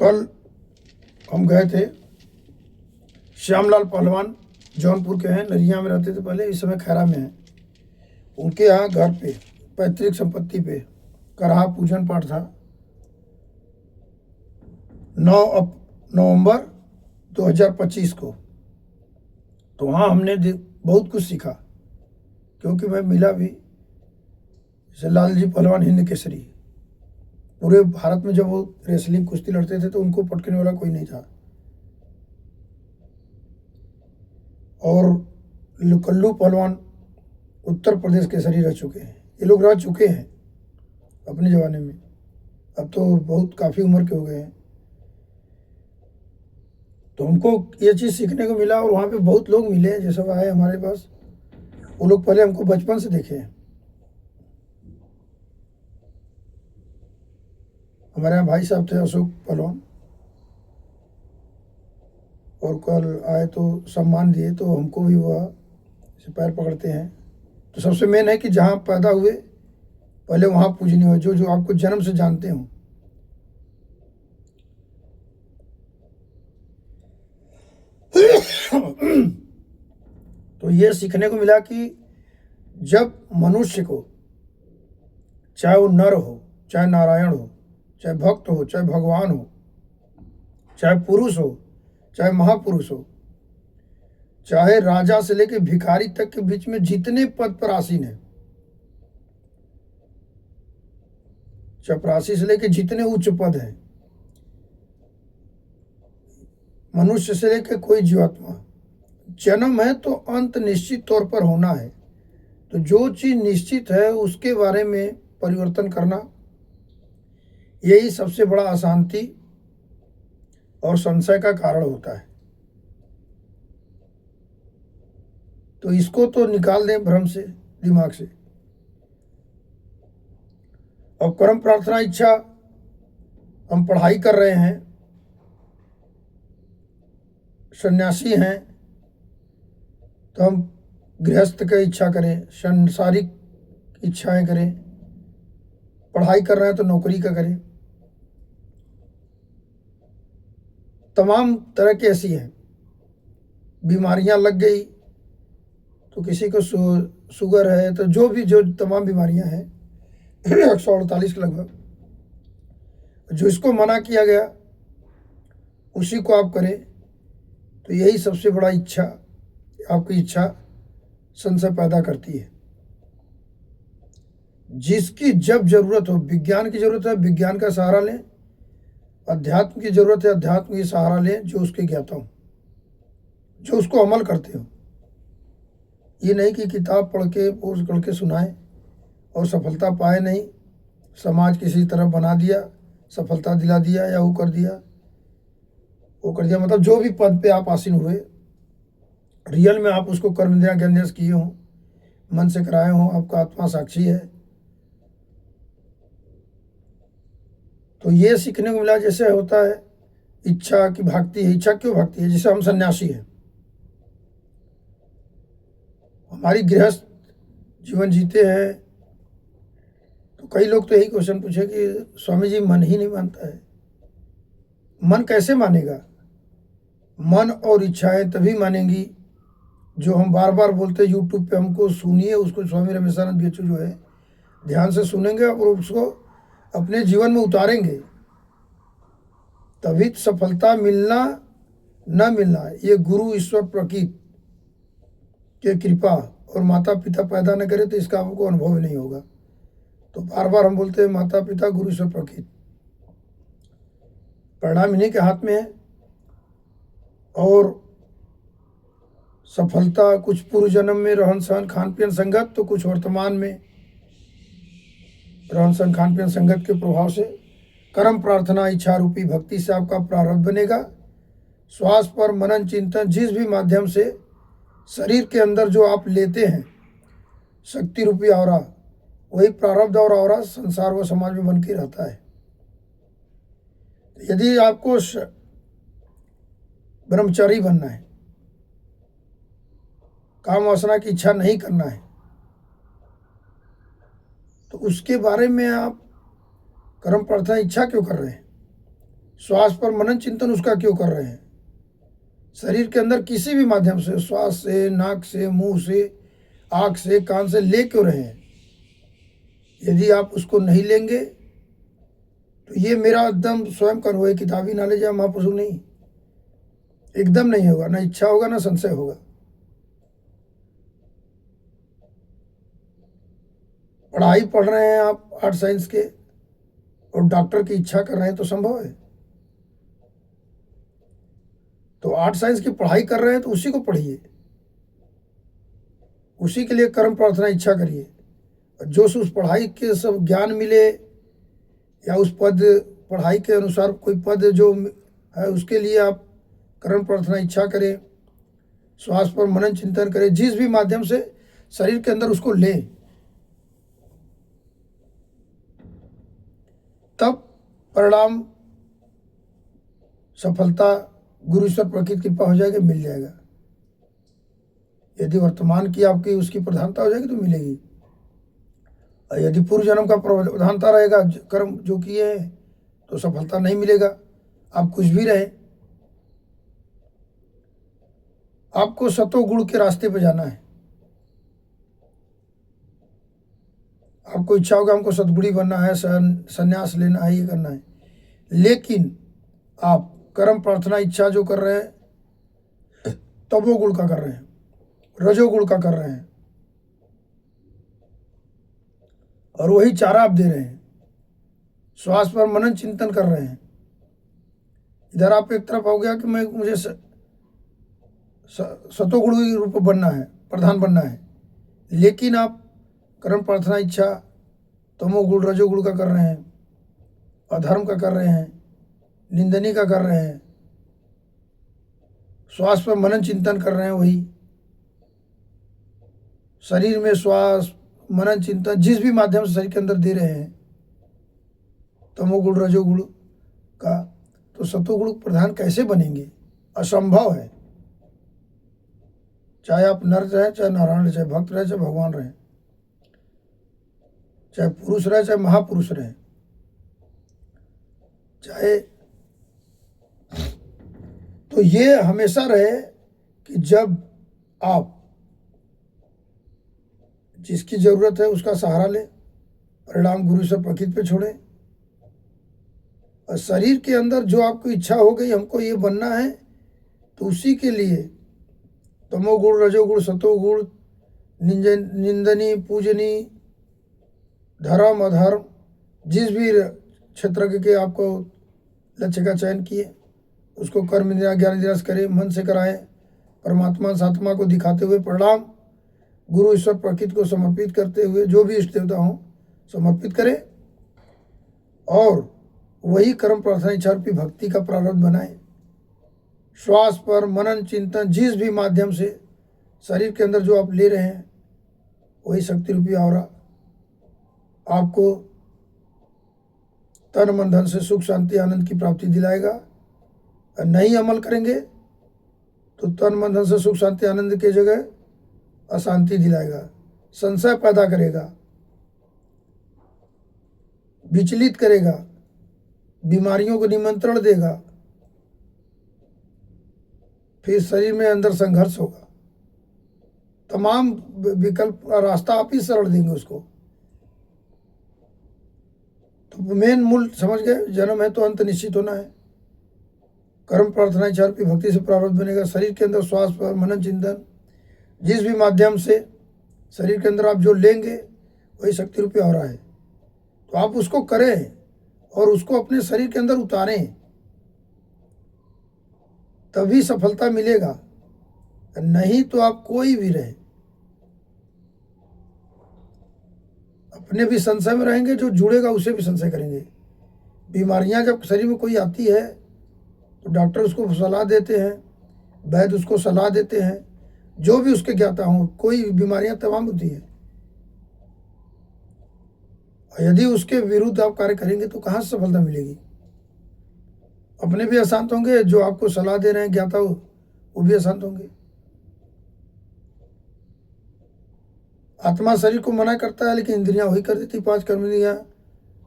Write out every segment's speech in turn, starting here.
कल हम गए थे, श्यामलाल पहलवान जौनपुर के हैं, नरिया में रहते थे पहले, इस समय खैरा में हैं। उनके यहाँ घर पे पैतृक संपत्ति पे करहा पूजन पाठ था 9 नवंबर 2025 को। तो वहाँ हमने बहुत कुछ सीखा, क्योंकि मैं मिला भी, जैसे लालजी पहलवान हिंद केसरी, पूरे भारत में जब वो रेसलिंग कुश्ती लड़ते थे तो उनको पटकने वाला कोई नहीं था। और कल्लू पहलवान उत्तर प्रदेश केसरी रह चुके हैं। ये लोग रह चुके हैं अपने ज़माने में, अब तो बहुत काफ़ी उम्र के हो गए हैं। तो हमको ये चीज़ सीखने को मिला। और वहाँ पे बहुत लोग मिले जैसे आए हमारे पास, वो लोग पहले हमको बचपन से देखे हैं। हमारे यहाँ भाई साहब थे अशोक पहलवान, और कल आए तो सम्मान दिए, तो हमको भी हुआ, जैसे पैर पकड़ते हैं। तो सबसे मेन है कि जहाँ पैदा हुए पहले वहाँ पूजनीय हो, जो आपको जन्म से जानते हो। तो ये सीखने को मिला कि जब मनुष्य को, चाहे वो नर हो, चाहे नारायण हो, चाहे भक्त हो, चाहे भगवान हो, चाहे पुरुष हो, चाहे महापुरुष हो, चाहे राजा से लेकर भिखारी तक के बीच में जितने पद पर आसीन है, चपरासी से लेकर जितने उच्च पद हैं, मनुष्य से लेकर कोई जीवात्मा, जन्म है तो अंत निश्चित तौर पर होना है। तो जो चीज निश्चित है उसके बारे में परिवर्तन करना, यही सबसे बड़ा अशांति और संशय का कारण होता है। तो इसको तो निकाल दें भ्रम से, दिमाग से। और कर्म प्रार्थना इच्छा, हम पढ़ाई कर रहे हैं, सन्यासी हैं, तो हम गृहस्थ की इच्छा करें, सांसारिक इच्छाएं करें। पढ़ाई कर रहे हैं तो नौकरी का करें। तमाम तरह की ऐसी हैं। बीमारियां लग गई तो किसी को शुगर है, तो जो तमाम बीमारियां हैं 148 के लगभग, जो इसको मना किया गया उसी को आप करें। तो यही सबसे बड़ा इच्छा, आपकी इच्छा संशय पैदा करती है। जिसकी जब जरूरत हो, विज्ञान की जरूरत है विज्ञान का सहारा लें, अध्यात्म की जरूरत है अध्यात्म की सहारा लें, जो उसके ज्ञाता हो, जो उसको अमल करते हो। ये नहीं कि किताब पढ़ के कोर्स पढ़ के सुनाए और सफलता पाए नहीं, समाज किसी तरफ बना दिया, सफलता दिला दिया या वो कर दिया मतलब जो भी पद पे आप आसीन हुए, रियल में आप उसको कर्म इंद्रियां ज्ञान किए हों, मन से कराए हों, आपका आत्मा साक्षी है। तो ये सीखने को मिला। जैसे होता है इच्छा की भागती है, इच्छा क्यों भागती है? जैसे हम सन्यासी हैं, हमारी गृहस्थ जीवन जीते हैं, तो कई लोग तो यही क्वेश्चन पूछे कि स्वामी जी मन ही नहीं मानता है। मन कैसे मानेगा? मन और इच्छाएं तभी मानेंगी जो हम बार बार बोलते हैं यूट्यूब पे, हमको सुनिए, उसको स्वामी रमेशानंद बेचू जो है ध्यान से सुनेंगे और उसको अपने जीवन में उतारेंगे, तभी सफलता मिलना न मिलना ये गुरु ईश्वर प्रकृति के कृपा और माता पिता पैदा न करे तो इसका आपको अनुभव नहीं होगा। तो बार बार हम बोलते हैं माता पिता गुरु ईश्वर प्रकृति, परिणाम इन्हीं के हाथ में है। और सफलता कुछ पूर्व जन्म में रहन सहन खान पीन संगत, तो कुछ वर्तमान में रहन सहन खान पीन संगत के प्रभाव से कर्म प्रार्थना इच्छा रूपी भक्ति से आपका प्रारब्ध बनेगा। श्वास पर मनन चिंतन, जिस भी माध्यम से शरीर के अंदर जो आप लेते हैं शक्ति रूपी आवरा, वही प्रारब्ध और आवरा संसार व समाज में बन के रहता है। यदि आपको ब्रह्मचारी बनना है, काम वासना की इच्छा नहीं करना है, तो उसके बारे में आप कर्म प्रार्थना इच्छा क्यों कर रहे हैं? श्वास पर मनन चिंतन उसका क्यों कर रहे हैं? शरीर के अंदर किसी भी माध्यम से, श्वास से, नाक से, मुंह से, आँख से, कान से ले क्यों रहे हैं? यदि आप उसको नहीं लेंगे तो ये मेरा एकदम स्वयं का अनुभव है, किताबी नॉलेज है, महापुरुष नहीं, एकदम नहीं होगा, ना इच्छा होगा ना संशय होगा। पढ़ाई पढ़ रहे हैं आप आर्ट साइंस के और डॉक्टर की इच्छा कर रहे हैं तो संभव है। तो आर्ट साइंस की पढ़ाई कर रहे हैं तो उसी को पढ़िए, उसी के लिए कर्म प्रार्थना इच्छा करिए। जो उस पढ़ाई के सब ज्ञान मिले या उस पद, पढ़ाई के अनुसार कोई पद जो है उसके लिए आप कर्म प्रार्थना इच्छा करें, श्वास पर मनन चिंतन करें, जिस भी माध्यम से शरीर के अंदर उसको लें, तब परिणाम, सफलता गुरु ईश्वर प्रकृति कृपा हो जाएगी, मिल जाएगा। यदि वर्तमान की आपकी उसकी प्रधानता हो जाएगी तो मिलेगी, और यदि पूर्व जन्म का प्रधानता रहेगा, कर्म जो किए हैं, तो सफलता नहीं मिलेगा। आप कुछ भी रहे, आपको सतो गुण के रास्ते पे जाना है। आपको इच्छा होगा हमको सद्गुणी बनना है, संन्यास लेना है, ये करना है, लेकिन आप कर्म प्रार्थना इच्छा जो कर रहे हैं तमोगुण का कर रहे हैं, रजोगुण का कर रहे हैं, और वही चारा आप दे रहे हैं। श्वास पर मनन चिंतन कर रहे हैं। इधर आप एक तरफ हो गया कि मुझे सतोगुणी रूप बनना है, प्रधान बनना है, लेकिन आप कर्म प्रार्थना इच्छा तमोगुण रजोगुण का कर रहे हैं, अधर्म का कर रहे हैं, निंदनी का कर रहे हैं, श्वास पर मनन चिंतन कर रहे हैं, वही शरीर में श्वास मनन चिंतन जिस भी माध्यम से शरीर के अंदर दे रहे हैं तमोगुण रजोगुण का, तो सतोगुण प्रधान कैसे बनेंगे? असंभव है। चाहे आप नर रहे, चाहे नारायण रहे, चाहे भक्त रहे, चाहे भगवान रहे, चाहे पुरुष रहे, चाहे महापुरुष रहे, चाहे, तो ये हमेशा रहे कि जब आप जिसकी जरूरत है उसका सहारा लें, परिणाम गुरु से प्रकृति पे छोड़ें, और शरीर के अंदर जो आपको इच्छा हो गई हमको ये बनना है, तो उसी के लिए तमोगुण रजोगुण सतोगुण निंदनी पूजनी धर्म अधर्म जिस भी क्षेत्र के आपको लक्ष्य का चयन किए उसको कर्म इंद्रिया ज्ञान निराश करें, मन से कराएं, परमात्मा सात्मा को दिखाते हुए परिणाम गुरु ईश्वर प्रकृति को समर्पित करते हुए जो भी इष्ट देवता हों समर्पित करें, और वही कर्म प्रार्थना इच्छा रूपी भक्ति का प्रारब्ध बनाएं। श्वास पर मनन चिंतन जिस भी माध्यम से शरीर के अंदर जो आप ले रहे हैं वही शक्ति रूपी आवरा आपको तन मन धन से सुख शांति आनंद की प्राप्ति दिलाएगा। नहीं अमल करेंगे तो तन मन धन से सुख शांति आनंद की जगह अशांति दिलाएगा, संशय पैदा करेगा, विचलित करेगा, बीमारियों को निमंत्रण देगा, फिर शरीर में अंदर संघर्ष होगा, तमाम विकल्प का रास्ता आप ही सरल देंगे उसको। तो मेन मूल समझ गए, जन्म है तो अंत निश्चित होना है। कर्म प्रार्थना इच्छा रूपी भक्ति से प्रारब्ध बनेगा। शरीर के अंदर श्वास पर मनन चिंतन जिस भी माध्यम से शरीर के अंदर आप जो लेंगे वही शक्ति रूपी हो रहा है, तो आप उसको करें और उसको अपने शरीर के अंदर उतारें, तभी सफलता मिलेगा। नहीं तो आप कोई भी रहे अपने भी संशय में रहेंगे, जो जुड़ेगा उसे भी संशय करेंगे। बीमारियां जब शरीर में कोई आती है तो डॉक्टर उसको सलाह देते हैं, वैद्य उसको सलाह देते हैं, जो भी उसके ज्ञाता हों, कोई बीमारियां तमाम होती है, और यदि उसके विरुद्ध आप कार्य करेंगे तो कहाँ से सफलता मिलेगी? अपने भी अशांत होंगे, जो आपको सलाह दे रहे हैं ज्ञाता हो वो भी अशांत होंगे। आत्मा शरीर को मना करता है लेकिन इंद्रियां वही कर देती, 5 कर्म इंद्रियां,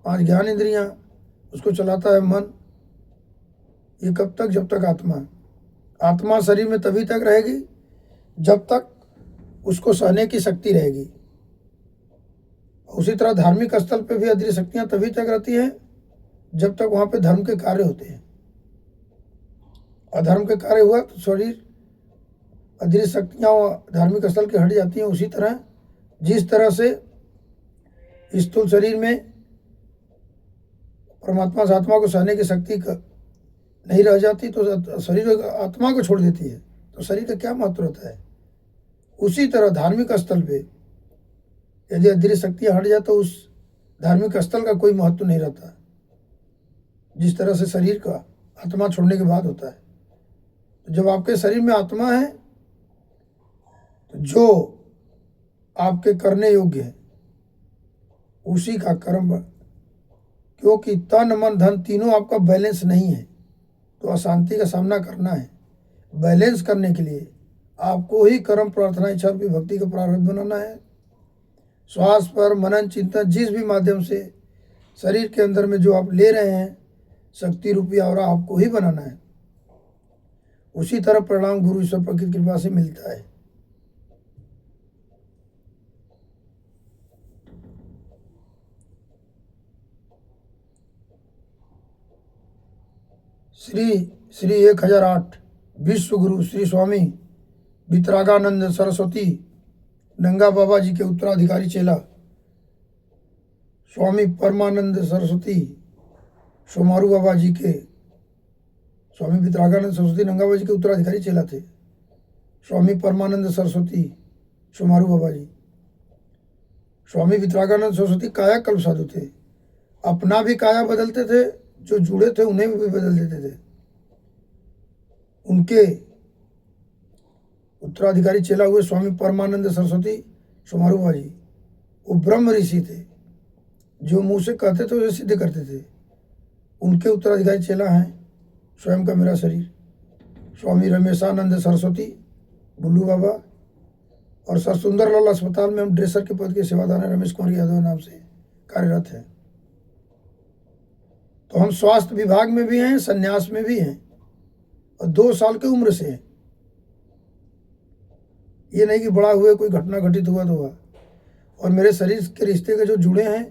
5 ज्ञान इंद्रियां, उसको चलाता है मन। ये कब तक? जब तक आत्मा शरीर में तभी तक रहेगी जब तक उसको सहने की शक्ति रहेगी। उसी तरह धार्मिक स्थल पे भी अदृश्य शक्तियां तभी तक रहती हैं जब तक वहां पे धर्म के कार्य होते हैं। अधर्म के कार्य हुआ तो शरीर अदृश्य शक्तियां धार्मिक स्थल के हट जाती हैं। उसी तरह जिस तरह से स्थूल शरीर में परमात्मा से आत्मा को सहने की शक्ति नहीं रह जाती तो शरीर आत्मा को छोड़ देती है, तो शरीर का क्या महत्व रहता है। उसी तरह धार्मिक स्थल पे यदि अदृश्य शक्तियां हट जाए तो उस धार्मिक स्थल का कोई महत्व नहीं रहता, जिस तरह से शरीर का आत्मा छोड़ने के बाद होता है। तो जब आपके शरीर में आत्मा है तो जो आपके करने योग्य है उसी का कर्म, क्योंकि तन मन धन तीनों आपका बैलेंस नहीं है तो अशांति का सामना करना है। बैलेंस करने के लिए आपको ही कर्म प्रार्थना इच्छा रूपी भक्ति का प्रारब्ध बनाना है। श्वास पर मनन चिंतन जिस भी माध्यम से शरीर के अंदर में जो आप ले रहे हैं शक्ति रूपी आवरा आपको ही बनाना है। उसी तरह परिणाम गुरु ईश्वर प्रकृति कृपा से मिलता है। श्री 1008 विश्व गुरु श्री स्वामी वितरागानंद सरस्वती नंगा बाबा जी के उत्तराधिकारी चेला स्वामी परमानंद सरस्वती सोमारू बाबा जी के, स्वामी वितरागानंद सरस्वती नंगा बाबा जी के उत्तराधिकारी चेला थे। स्वामी परमानंद सरस्वती सोमारू बाबा जी। स्वामी वितरागानंद सरस्वती कायाकल्प साधु थे, अपना भी काया बदलते थे, जो जुड़े थे उन्हें भी बदल देते थे। उनके उत्तराधिकारी चेला हुए स्वामी परमानंद सरस्वती सोमारू बाबा जी। वो ब्रह्म ऋषि थे, जो मुंह से कहते थे उसे सिद्ध करते थे। उनके उत्तराधिकारी चेला हैं स्वयं का मेरा शरीर स्वामी रमेशानंद सरस्वती बुल्लू बाबा, और सर सुंदरलाल अस्पताल में हम ड्रेसर के पद के सेवादार हैं, रमेश कुमार यादव नाम से कार्यरत हैं। तो हम स्वास्थ्य विभाग में भी हैं, संन्यास में भी हैं, और 2 साल की उम्र से हैं। ये नहीं कि बड़ा हुए कोई घटना घटित हुआ तो हुआ। और मेरे शरीर के रिश्ते के जो जुड़े हैं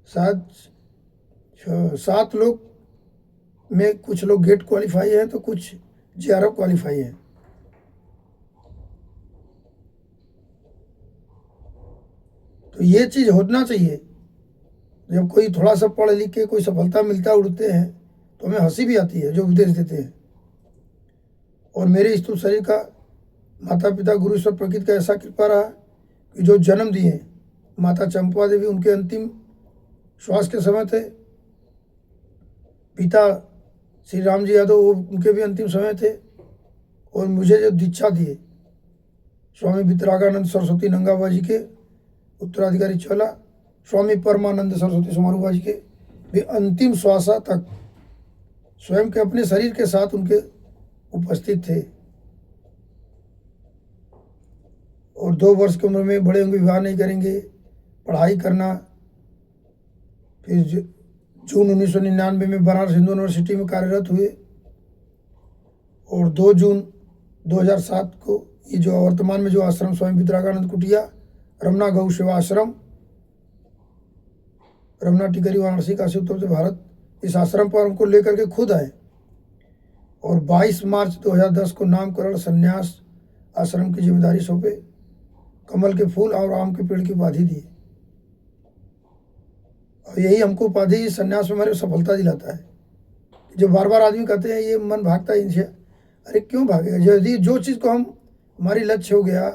शायद 7 लोग में कुछ लोग गेट क्वालिफाई हैं तो कुछ JRF क्वालिफाई हैं। तो ये चीज़ होना चाहिए। जब कोई थोड़ा सा पढ़ लिख के कोई सफलता मिलता उड़ते हैं तो हमें हंसी भी आती है जो उपदेश देते हैं। और मेरे स्थूल शरीर का माता पिता गुरु ईश्वर प्रकृति का ऐसा कृपा रहा कि जो जन्म दिए माता चंपा देवी, उनके अंतिम श्वास के समय थे। पिता श्री राम जी यादव, वो उनके भी अंतिम समय थे। और मुझे जो दीक्षा दिए स्वामी वितरागानंद सरस्वती नंगा बाबा जी के उत्तराधिकारी चेला स्वामी परमानंद सरस्वती सोमारू बाबा जी के भी अंतिम श्वासा तक स्वयं के अपने शरीर के साथ उनके उपस्थित थे। और 2 वर्ष की उम्र में बड़े होंगे, विवाह नहीं करेंगे, पढ़ाई करना। फिर जून 1999 में बनारस हिंदू यूनिवर्सिटी में कार्यरत हुए। और 2 जून 2007 को ये जो वर्तमान में जो आश्रम स्वामी वितरागानंद कुटिया रमना गौ सेवा आश्रम रमना टिकरी वाराणसी काशी उत्तर प्रदेश भारत, इस आश्रम पर हमको लेकर के खुद आए। और 22 मार्च 2010 को नामकरण संन्यास आश्रम की जिम्मेदारी सौंपे। कमल के फूल और आम के पेड़ की उपाधि दी। और यही हमको उपाधि संन्यास में हमारे सफलता दिलाता है। जो बार बार आदमी कहते हैं ये मन भागता है इनसे, अरे क्यों भागेगा? यदि जो चीज़ को हम हमारी लक्ष्य हो गया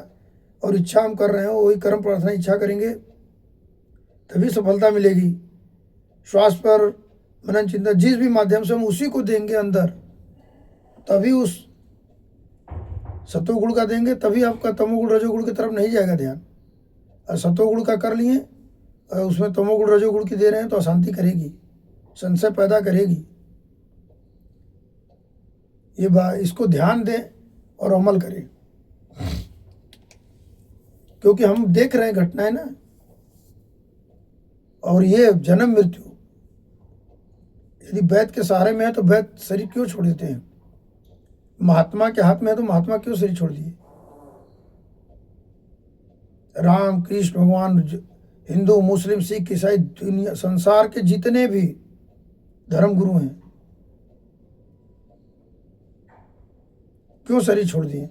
और इच्छा हम कर रहे हैं वही कर्म प्रार्थना इच्छा करेंगे तभी सफलता मिलेगी। श्वास पर मनन चिंतन जिस भी माध्यम से हम उसी को देंगे अंदर, तभी उस सतोगुण का देंगे, तभी आपका तमोगुण रजोगुण की तरफ नहीं जाएगा ध्यान। और सतोगुण का कर लिए और उसमें तमोगुण रजोगुण की दे रहे हैं तो अशांति करेगी, संशय पैदा करेगी। ये इसको ध्यान दें और अमल करें, क्योंकि हम देख रहे हैं घटनाएं ना। और ये जन्म मृत्यु यदि वैद्य के सहारे में है तो वैद्य शरीर क्यों छोड़ देते हैं? महात्मा के हाथ में है तो महात्मा क्यों शरीर छोड़ दिए? राम कृष्ण भगवान, हिंदू मुस्लिम सिख ईसाई, दुनिया संसार के जितने भी धर्म गुरु हैं, क्यों शरीर छोड़ दिए?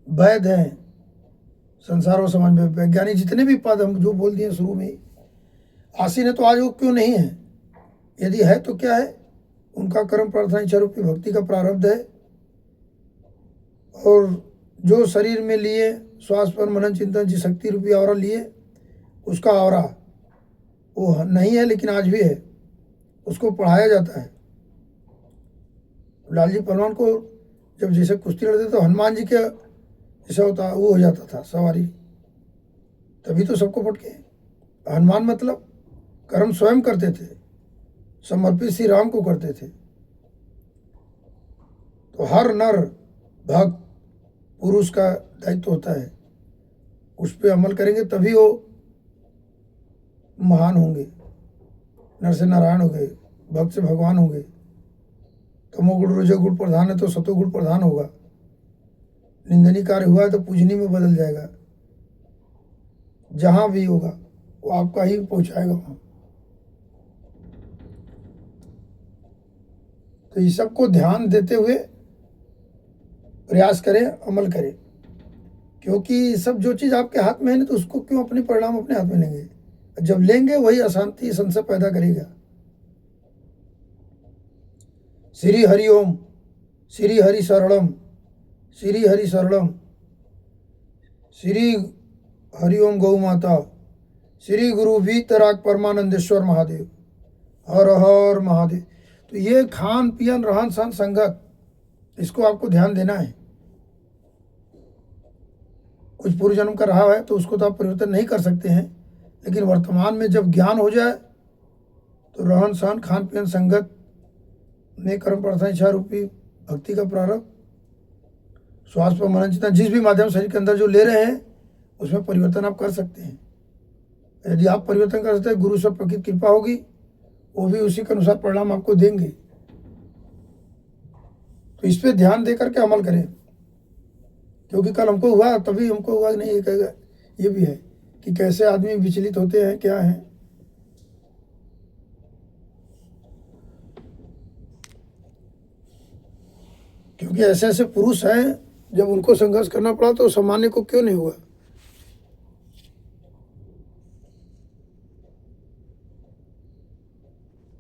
वैद्य हैं, संसार और समाज में वैज्ञानिक जितने भी पद हम जो बोल दिए शुरू में ही, आसीन है तो आज वो क्यों नहीं है? यदि है तो क्या है? उनका कर्म प्रार्थना इच्छा रूपी भक्ति का प्रारब्ध है, और जो शरीर में लिए श्वास पर मनन चिंतन जी शक्ति रूपी आवरा लिए, उसका आवरा वो नहीं है लेकिन आज भी है, उसको पढ़ाया जाता है। लालजी पहलवान को जब जैसे कुश्ती लड़ते तो हनुमान जी के जैसा होता वो हो जाता था सवारी, तभी तो सबको पटके। हनुमान मतलब कर्म स्वयं करते थे, समर्पित श्री राम को करते थे। तो हर नर भक्त पुरुष का दायित्व होता है, उस पर अमल करेंगे तभी वो महान होंगे, नर से नारायण होंगे, भक्त से भगवान होंगे। तमोगुण रजोगुण प्रधान है तो सतोगुण प्रधान होगा। निंदनीय कार्य हुआ है तो पूजनी में बदल जाएगा। जहां भी होगा वो आपका ही पहुंचाएगा वहां। तो इस सबको ध्यान देते हुए प्रयास करें, अमल करें, क्योंकि सब जो चीज़ आपके हाथ में है ना, तो उसको क्यों अपने परिणाम अपने हाथ में लेंगे? जब लेंगे वही अशांति संशय पैदा करेगा। श्री हरि ओम, श्री हरि शरणम, श्री हरि शरणम, श्री हरि ओम गौ माता, श्री गुरु वीतराग परमानंदेश्वर महादेव, हर हर महादेव। तो ये खान पियन रहन सहन संगत, इसको आपको ध्यान देना है। कुछ पूर्व जन्म का रहा है तो उसको तो आप परिवर्तन नहीं कर सकते हैं, लेकिन वर्तमान में जब ज्ञान हो जाए तो रहन सहन खान पियन संगत में कर्म प्रार्थना इच्छा रूपी भक्ति का प्रारंभ, श्वास पर मनन चिंतन जिस भी माध्यम शरीर के अंदर जो ले रहे हैं उसमें परिवर्तन आप कर सकते हैं। यदि आप परिवर्तन कर सकते हैं, गुरु से प्रकृति कृपा होगी, वो भी उसी के अनुसार परिणाम आपको देंगे। तो इस पे ध्यान दे करके अमल करें, क्योंकि कल हमको हुआ तभी हमको हुआ नहीं, ये कहेगा। ये भी है कि कैसे आदमी विचलित होते हैं, क्या है। क्योंकि ऐसे ऐसे पुरुष हैं, जब उनको संघर्ष करना पड़ा तो सामान्य को क्यों नहीं हुआ?